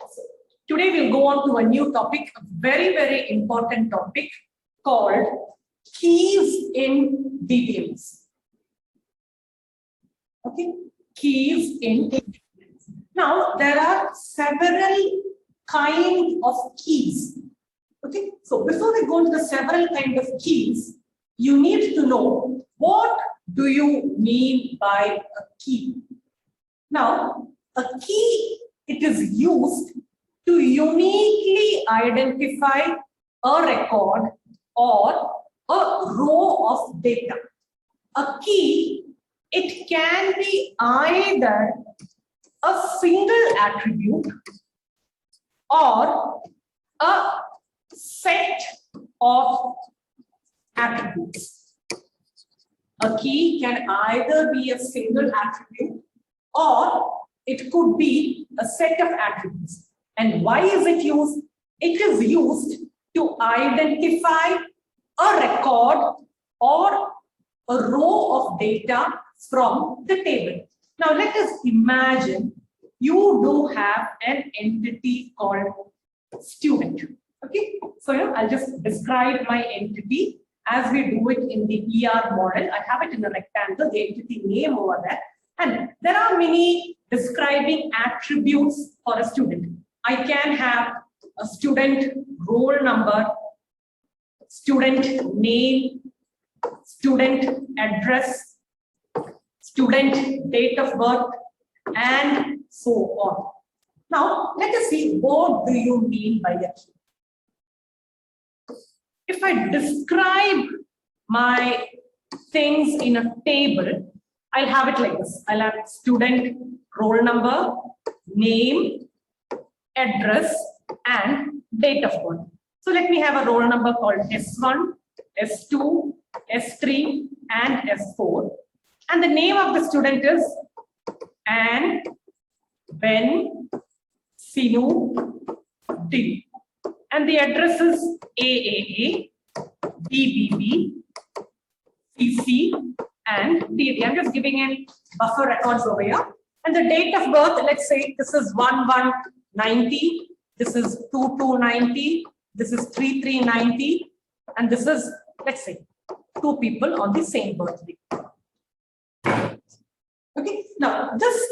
So today we'll go on to a new topic, a very, very important topic called keys in DBMS. Okay, keys in DBMS. Now there are several kinds of keys. Okay, so before we go into the several kinds of keys, you need to know what do you mean by a key. Now, a key, it is used to uniquely identify a record or a row of data. A key, it can be either a single attribute or a set of attributes. A key can either be a single attribute or it could be a set of attributes. And why is it used? It is used to identify a record or a row of data from the table. Now let us imagine you do have an entity called student. Okay, so I'll just describe my entity as we do it in the ER model. I have it in a rectangle, the entity name over there. And there are many describing attributes for a student. I can have a student roll number, student name, student address, student date of birth, and so on. Now, let us see, what do you mean by a key? If I describe my things in a table, I'll have it like this. I'll have student roll number, name, address, and date of birth. So let me have a roll number called S1, S2, S3, and S4. And the name of the student is Anne, Ben, Sinu, D. And the address is AAA, BBB, CC, and DD. I'm just giving in buffer records over here. And the date of birth, let's say this is 1190, this is 2290, this is 3390, and this is, let's say, two people on the same birthday. Okay, now this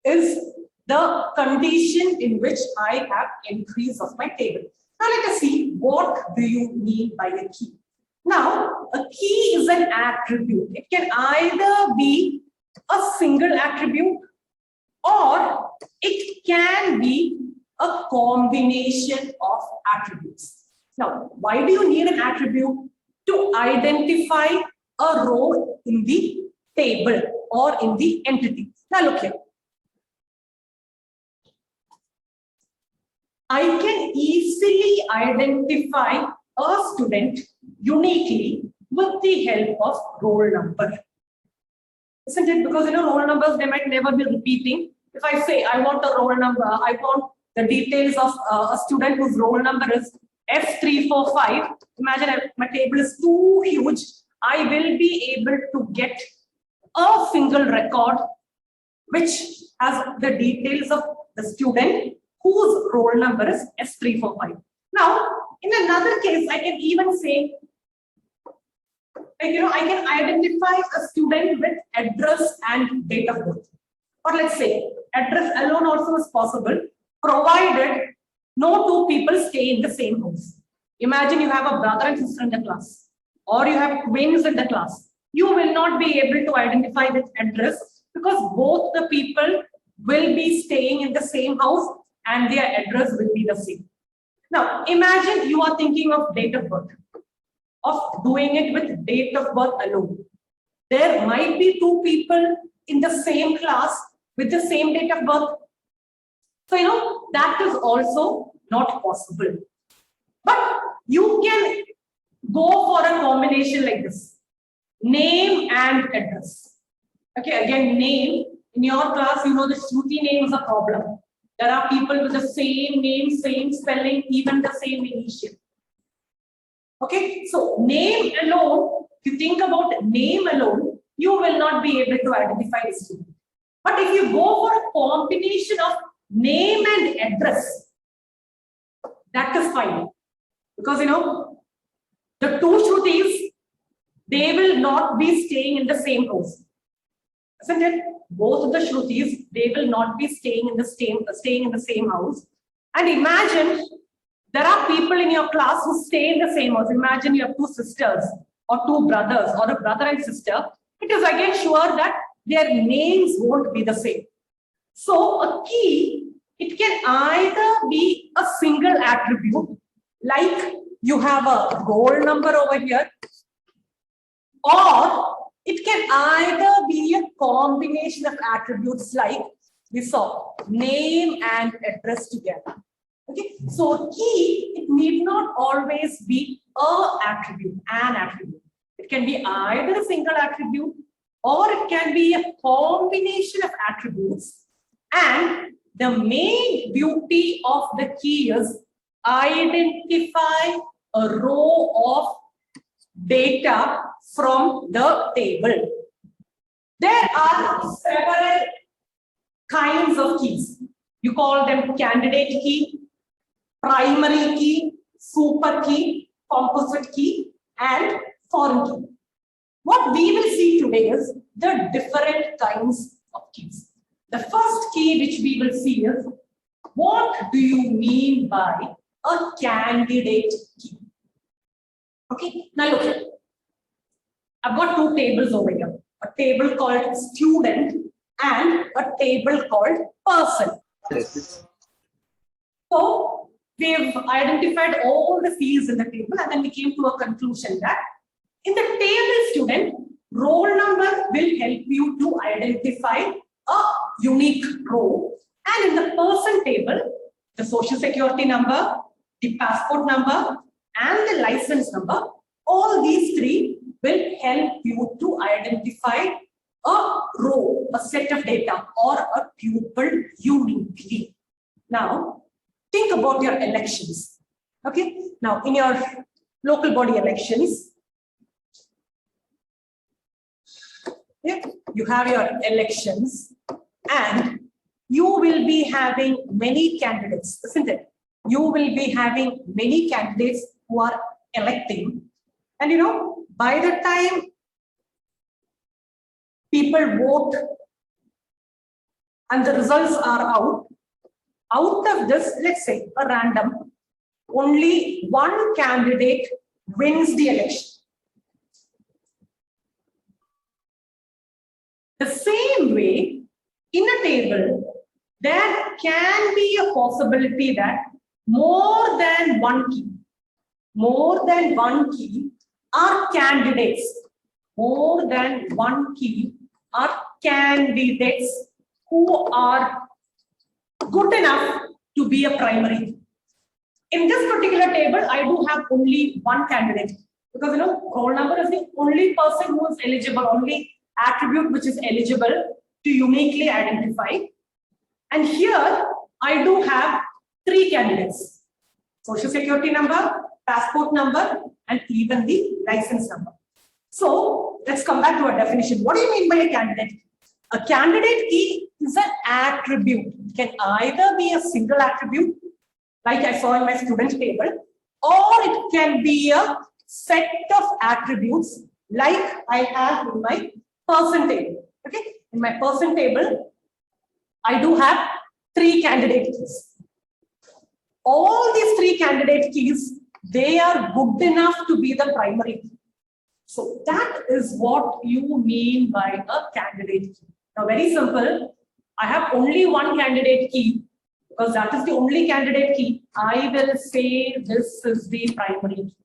is the condition in which I have entries of my table. Now let us see, what do you mean by a key? Now, a key is an attribute. It can either be a single attribute or it can be a combination of attributes. Now, why do you need an attribute? To identify a row in the table or in the entity. Now look here. I can easily identify a student uniquely with the help of roll number. Isn't it? Because roll numbers, they might never be repeating. If I say I want a roll number, I want the details of a student whose roll number is F345. Imagine my table is too huge. I will be able to get a single record which has the details of the student whose roll number is S345. Now, in another case, I can even say, I can identify a student with address and date of birth. Or let's say, address alone also is possible, provided no two people stay in the same house. Imagine you have a brother and sister in the class, or you have twins in the class. You will not be able to identify this address because both the people will be staying in the same house and their address will be the same. Now, imagine you are thinking of date of birth, of doing it with date of birth alone. There might be two people in the same class with the same date of birth. So, that is also not possible. But you can go for a combination like this. Name and address. Okay, again, name. In your class, the Shruti name is a problem. There are people with the same name, same spelling, even the same initial. Okay, so name alone, if you think about name alone, you will not be able to identify a student. But if you go for a combination of name and address, that is fine. Because the two Shrutis, they will not be staying in the same house. Isn't it? Both of the Shrutis, they will not be staying in the same house. And imagine there are people in your class who stay in the same house. Imagine you have two sisters or two brothers or a brother and sister. It is again sure that their names won't be the same. So a key, it can either be a single attribute, like you have a roll number over here, or it can either be a combination of attributes like we saw, name and address together. Okay, so key, it need not always be an attribute. It can be either a single attribute or it can be a combination of attributes. And the main beauty of the key is identify a row of data from the table. There are several kinds of keys. You call them candidate key, primary key, super key, composite key, and foreign key. What we will see today is the different kinds of keys. The first key which we will see is, what do you mean by a candidate key? Okay, now look here. I've got two tables over here. A table called student and a table called person. Yes. So we've identified all the fields in the table and then we came to a conclusion that in the table student, roll number will help you to identify a unique row. And in the person table, the social security number, the passport number, and the license number, all these three will help you to identify a row, a set of data, or a tuple uniquely. Now, think about your elections. Okay, now in your local body elections, you have your elections and you will be having many candidates, isn't it? You will be having many candidates who are electing. And by the time people vote and the results are out of this, let's say a random, only one candidate wins the election. The same way, in a table, there can be a possibility that more than one key are candidates. More than one key are candidates who are good enough to be a primary key. In this particular table, I do have only one candidate because roll number is the only person who is eligible, only attribute which is eligible to uniquely identify. And here I do have three candidates: social security number, passport number, and even the license number. So let's come back to our definition. What do you mean by a candidate? A candidate key is an attribute. It can either be a single attribute, like I saw in my student table, or it can be a set of attributes, like I have in my person table. Okay, in my person table, I do have three candidate keys. All these three candidate keys, they are good enough to be the primary key. So that is what you mean by a candidate key. Now, very simple. I have only one candidate key because that is the only candidate key. I will say this is the primary key.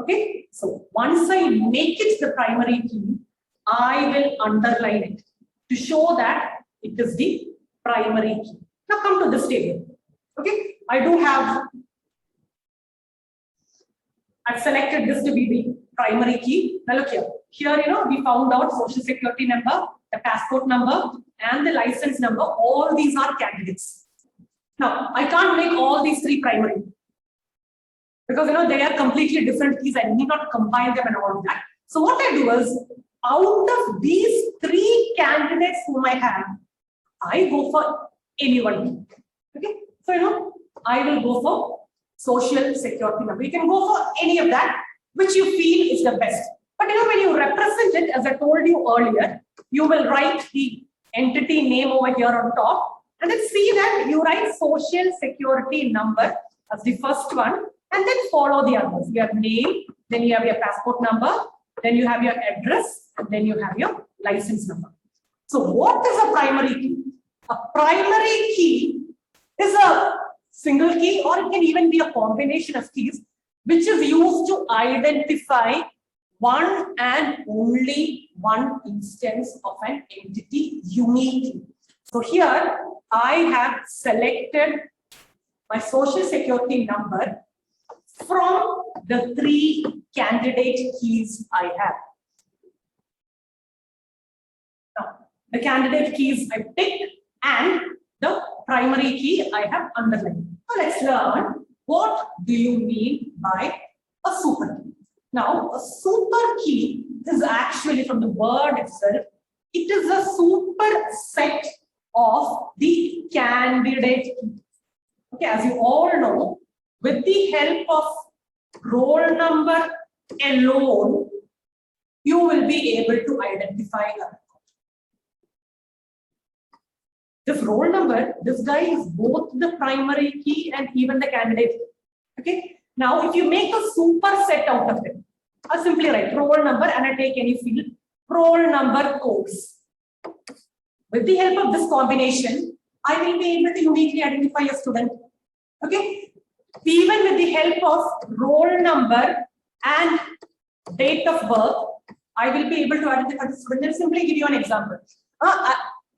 Okay. So once I make it the primary key, I will underline it to show that it is the primary key. Now come to this table. Okay. I've selected this to be the primary key. Now look here. Here, we found out social security number, the passport number, and the license number. All these are candidates. Now, I can't make all these three primary because they are completely different keys. I need not combine them and all of that. So what I do is, out of these three candidates whom I have, I go for anyone. Okay, so I will go for social security number. You can go for any of that which you feel is the best. But when you represent it, as I told you earlier, you will write the entity name over here on top, and then see that you write social security number as the first one, and then follow the others. You have name, then you have your passport number, then you have your address, and then you have your license number. So what is a primary key? A primary key is a single key, or it can even be a combination of keys, which is used to identify one and only one instance of an entity uniquely. So here I have selected my social security number from the 3 candidate keys I have. Now, the candidate keys I picked and the primary key I have underlined. So let's learn, what do you mean by a super key? Now, a super key is actually, from the word itself, it is a superset of the candidate key. Okay, as you all know, with the help of roll number alone, you will be able to identify a record. This roll number, this guy is both the primary key and even the candidate key. Okay. Now, if you make a superset out of it, I simply write roll number and I take any field, roll number codes. With the help of this combination, I will be able to uniquely identify a student. Okay. Even with the help of roll number and date of birth, I will be able to identify the student. I'll simply give you an example.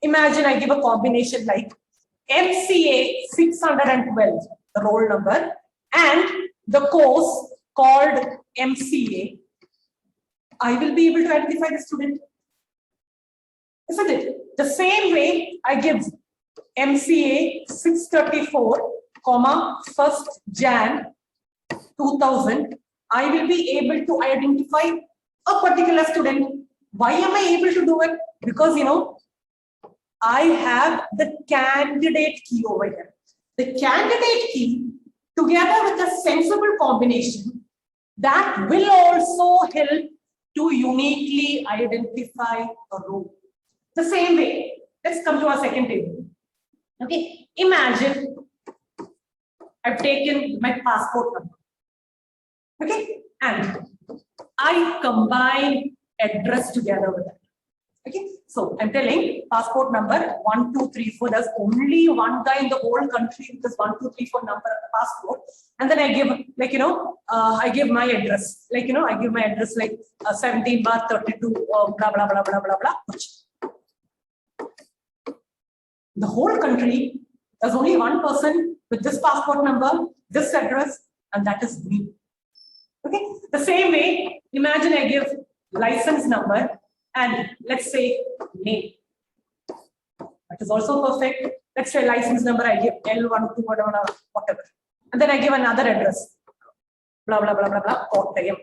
Imagine I give a combination like MCA 612, the roll number, and the course called MCA. I will be able to identify the student. Isn't it? The same way I give MCA 634, 1st Jan 2000, I will be able to identify a particular student. Why am I able to do it? Because I have the candidate key over here. The candidate key, together with a sensible combination, that will also help to uniquely identify a row. The same way, let's come to our second table. Okay, imagine I've taken my passport number. Okay, and I combine address together with it. Okay, so I'm telling passport number 1234. There's only one guy in the whole country with this 1234 number of the passport, and then I give I give my address. I give my address like 17/32 blah blah blah blah blah blah. The whole country, there's only one person with this passport number, this address, and that is me. Okay, the same way, imagine I give license number and let's say name. That is also perfect. Let's say license number, I give L12, whatever. And then I give another address, blah, blah, blah, blah, blah, Kottayam,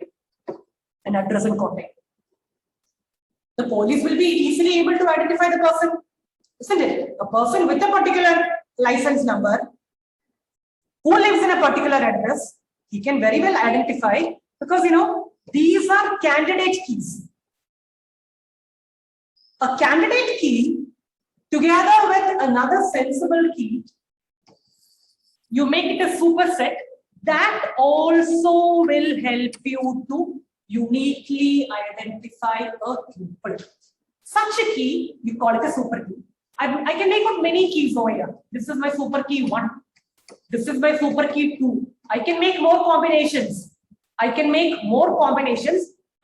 an address in Kottayam. The police will be easily able to identify the person, isn't it? A person with a particular license number who lives in a particular address, he can very well identify, because these are candidate keys. A candidate key together with another sensible key, you make it a superset that also will help you to uniquely identify a tuple. Such a key, we call it a super key. I can make out many keys over here. This is my super key 1. This is my super key 2. I can make more combinations.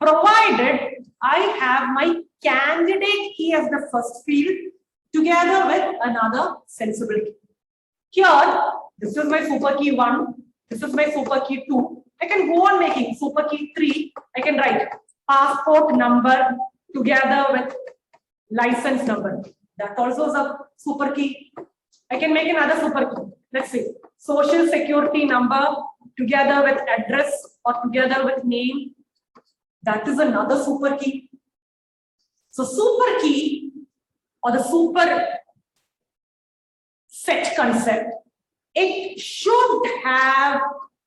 Provided I have my candidate key as the first field together with another sensible key. Here, this is my super key 1. This is my super key 2. I can go on making super key 3. I can write passport number together with license number. That also is a super key. I can make another super key. Let's say social security number together with address or together with name. That is another super key. So super key or the super set concept, it should have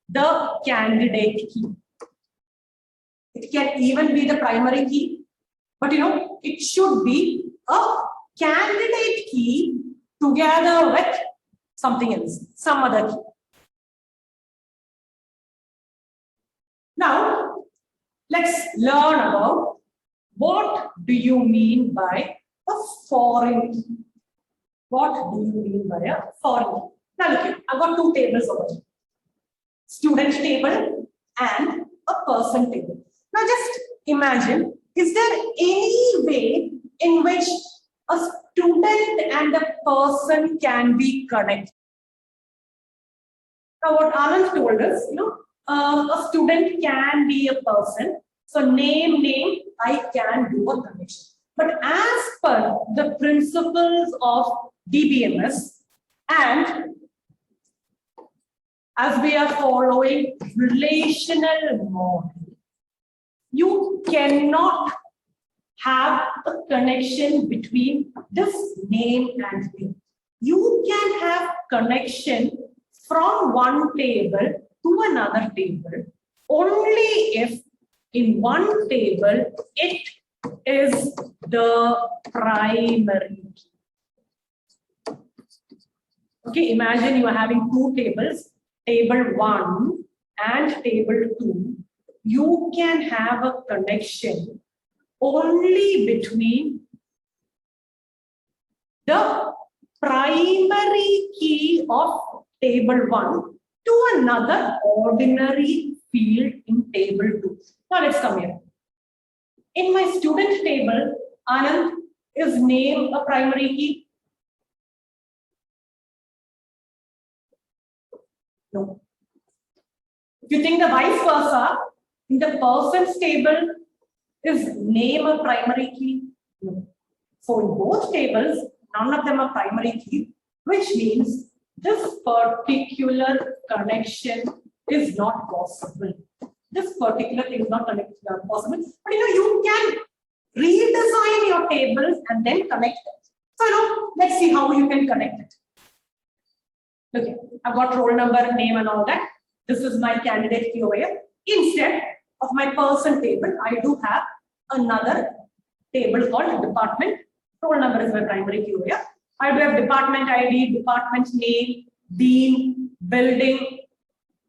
the candidate key. It can even be the primary key, but it should be a candidate key together with something else, some other key. Now, let's learn about what do you mean by a foreign key. What do you mean by a foreign key? Now look here, I've got two tables over here. Student table and a person table. Now just imagine, is there any way in which a student and a person can be connected? Now what Anand told us, a student can be a person. So name, I can do a connection. But as per the principles of DBMS and as we are following relational model, you cannot have a connection between this name and name. You can have connection from one table to another table only if in one table it is the primary key. Okay, imagine you are having two tables, table 1 and table 2. You can have a connection only between the primary key of table 1 to another ordinary field in table 2. Now let's come here. In my student table, Anand, is name a primary key? No. If you think the vice versa, in the person's table, is name a primary key? No. So in both tables, none of them are primary key, which means this particular connection is not possible. This particular thing is not possible. But you can redesign your tables and then connect it. So let's see how you can connect it. Okay, I've got roll number, name, and all that. This is my candidate key over here. Instead of my person table, I do have another table called department. Roll number is my primary key over here. I do have department ID, department name, dean, building,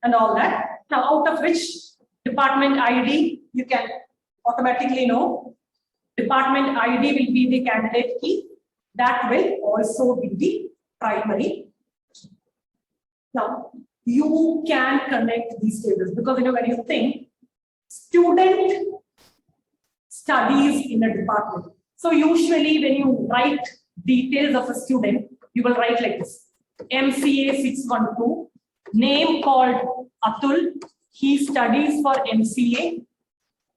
and all that. Now, out of which department ID you can automatically know. Department ID will be the candidate key. That will also be the primary. Now, you can connect these tables because when you think student studies in a department. So usually when you write details of a student, you will write like this. MCA 612, name called Atul. He studies for MCA.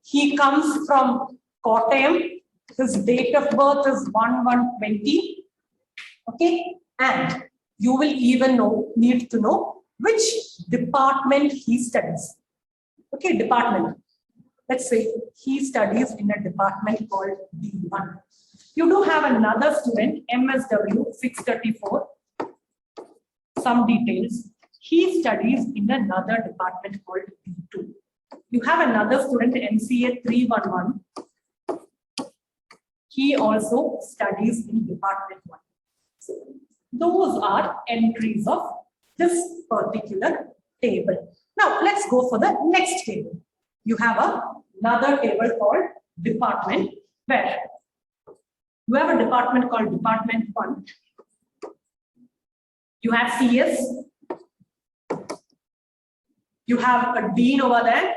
He comes from Kottayam. His date of birth is 1/1/20. Okay, and you will even need to know which department he studies. Okay, department. Let's say he studies in a department called D1. You do have another student, MSW 634. Some details. He studies in another department called D2. You have another student, MCA 311. He also studies in department 1. So those are entries of this particular table. Now let's go for the next table. You have another table called department where you have a department called department 1. You have CS. You have a dean over there.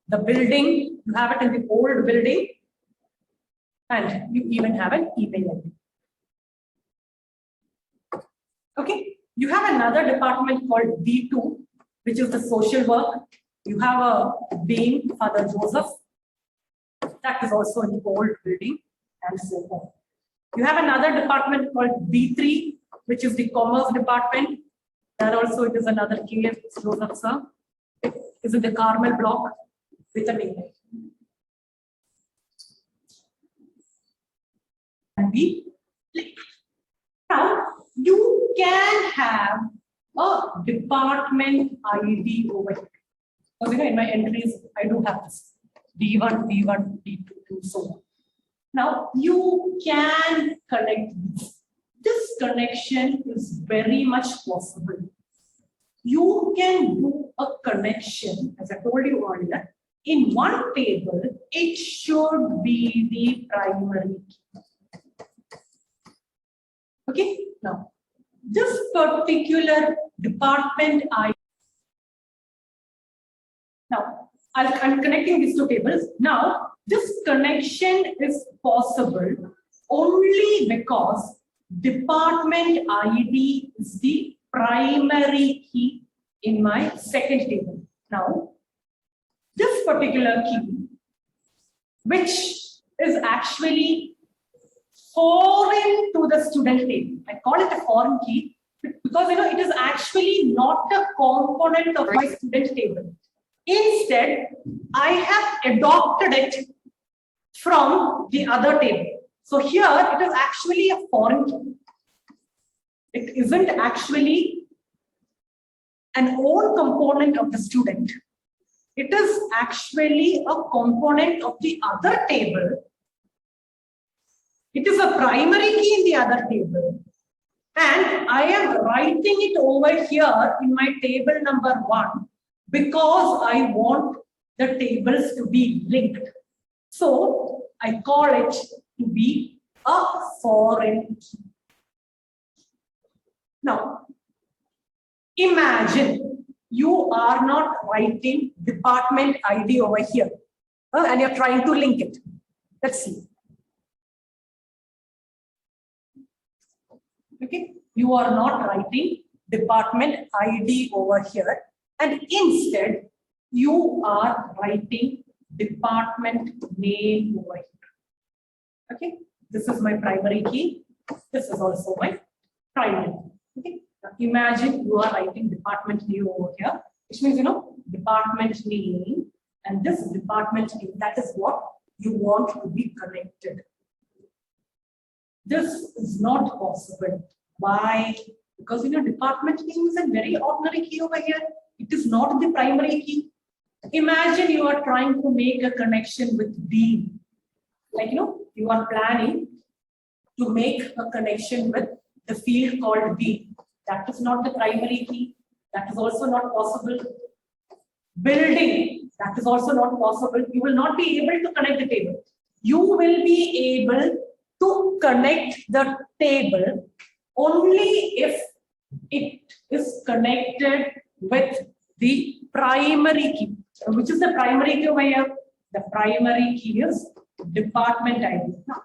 The building, you have it in the old building. And you even have an email ID. Okay, you have another department called D2, which is the social work. You have a dean, Father Joseph. That is also in the old building and so on. You have another department called D3, which is the commerce department. There also it is another KF Joseph sir. It is in the Carmel block with a name. And be now you can have a department ID over here. Because in my entries, I do have this D1, D1, D2, and so on. Now you can connect this. This connection is very much possible. You can do a connection, as I told you earlier, in one table, it should be the primary key. Okay, now this particular department ID. Now I'm connecting these two tables. Now this connection is possible only because department ID is the primary key in my second table. Now, this particular key, which is actually foreign to the student table, I call it a foreign key because it is actually not a component of my student table. Instead, I have adopted it from the other table. So here it is actually a foreign key. It isn't actually an own component of the student. It is actually a component of the other table. It is a primary key in the other table. And I am writing it over here in my table number 1 because I want the tables to be linked. So I call it to be a foreign key. Now, imagine you are not writing department ID over here and you're trying to link it. Let's see. Okay, you are not writing department ID over here and instead you are writing department name over here. Okay, this is my primary key. This is also my primary. Okay, now imagine you are writing department name over here, which means department name, and this department name, that is what you want to be connected. This is not possible. Why? Because department name is a very ordinary key over here. It is not the primary key. Imagine you are trying to make a connection with dean. Like you are planning to make a connection with the field called dean. That is not the primary key. That is also not possible. Building, that is also not possible. You will not be able to connect the table. You will be able to connect the table only if it is connected with the primary key. Which is the primary key over here? The primary key is department ID. Now,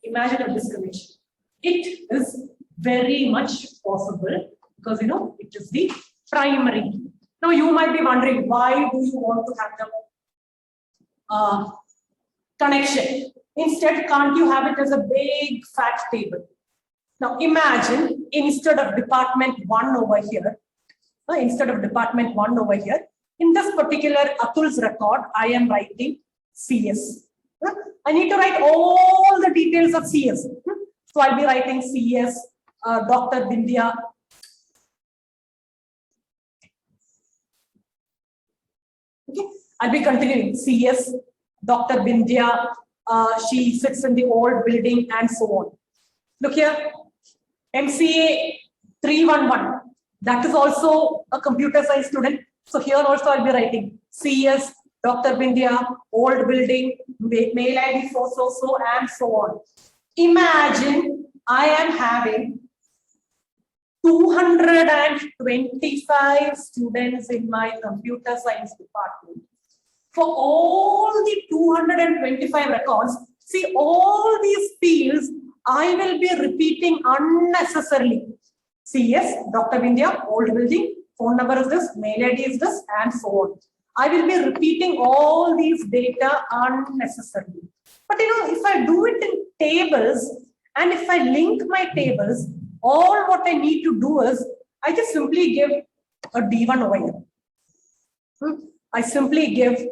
imagine a disconnection. It is very much possible because it is the primary key. Now you might be wondering, why do you want to have the connection? Instead, can't you have it as a big fat table? Now imagine instead of department 1 over here, in this particular Atul's record, I am writing CS. I need to write all the details of CS. So I'll be writing CS, Dr. Bindya. Okay, I'll be continuing CS, Dr. Bindya. She sits in the old building and so on. Look here, MCA 311. That is also a computer science student. So here also I'll be writing CS, Dr. Bindya, old building, mail ID so and so on. Imagine I am having 225 students in my computer science department. For all the 225 records, see all these fields I will be repeating unnecessarily. CS, Dr. Bindya, old building, phone number is this, mail ID is this, and so on. I will be repeating all these data unnecessarily. But if I do it in tables and if I link my tables, all what I need to do is I just simply give a D1 over here. I simply give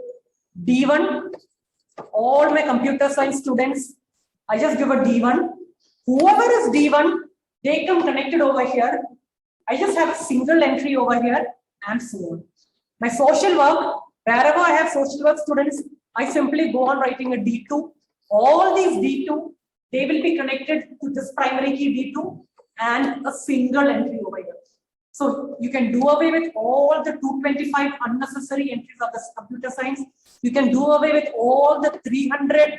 D1, all my computer science students, I just give a D1. Whoever is D1, they come connected over here. I just have a single entry over here and so on. My social work, wherever I have social work students, I simply go on writing a D2. All these D2, they will be connected to this primary key D2 and a single entry over here. So you can do away with all the 225 unnecessary entries of the computer science. You can do away with all the 300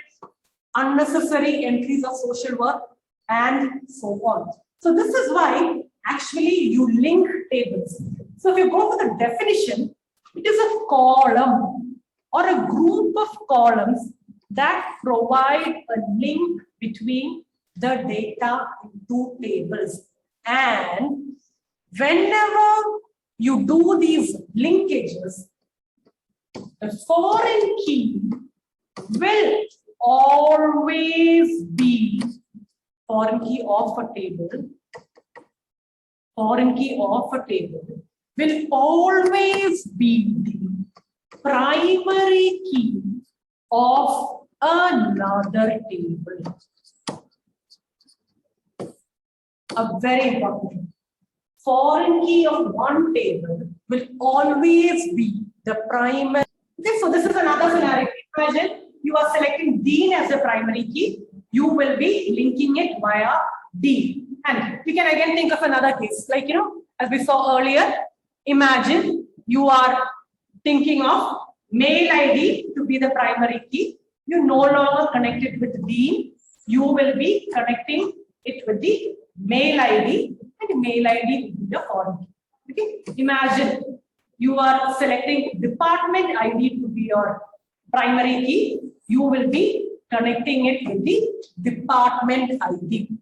unnecessary entries of social work and so on. So this is why actually you link tables. So if you go for the definition, it is a column or a group of columns that provide a link between the data in two tables. And whenever you do these linkages, the foreign key will always be foreign key of a table. Foreign key of a table will always be the primary key of another table. A very important thing. Foreign key of one table will always be the primary. Okay, so this is another scenario. Imagine you are selecting Dean as the primary key. You will be linking it via D. And we can again think of another case, like, as we saw earlier, imagine you are thinking of mail ID to be the primary key. You no longer connect it with Dean. You will be connecting it with the mail ID, and mail ID will be the foreign key. Okay, imagine you are selecting department ID to be your primary key. You will be connecting it with the department ID.